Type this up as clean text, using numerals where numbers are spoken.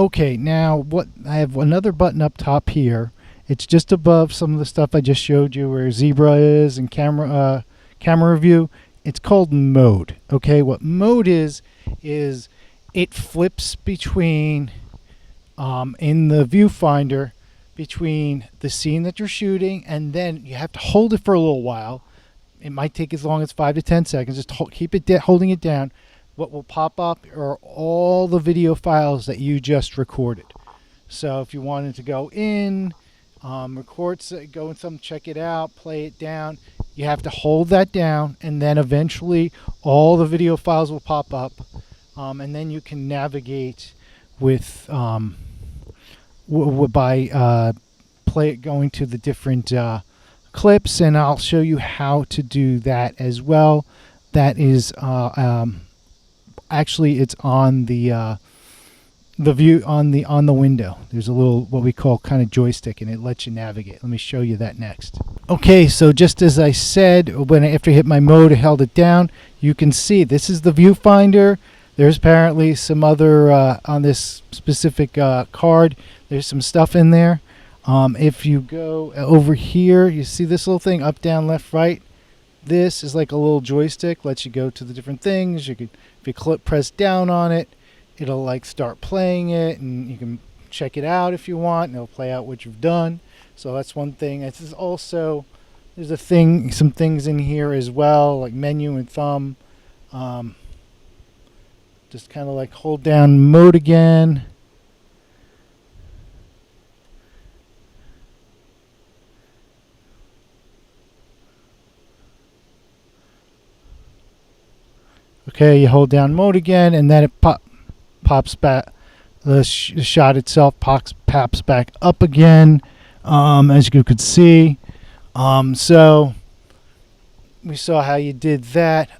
Okay, now what I have another button up top here. It's just above some of the stuff I just showed you where zebra is and camera view. It's called mode. Okay, what mode is it flips between in the viewfinder between the scene that you're shooting, and then you have to hold it for a little while. It might take as long as 5 to 10 seconds. Just keep it holding it down. What will pop up are all the video files that you just recorded. So if you wanted to go in, record, go in some, check it out, play it down, you have to hold that down, and then eventually all the video files will pop up, and then you can navigate with by going to the different clips, and I'll show you how to do that as well. That is actually it's on the view on the window. There's a little what we call kind of joystick, and it lets you navigate. Let me show you that next. Okay, so just as I said, after I hit my mode, I held it down. You can see this is the viewfinder. There's apparently some other on this specific card. There's some stuff in there. If you go over here, you see this little thing, up, down, left, right. This is like a little joystick, lets you go to the different things. You could, if you press down on it, it'll like start playing it, and you can check it out if you want, and it'll play out what you've done. So that's one thing. This is also, there's some things in here as well, like menu and thumb. Just kind of like hold down mode again. Okay, you hold down mode again, and then it pops back. The shot itself pops back up again, as you could see. So we saw how you did that.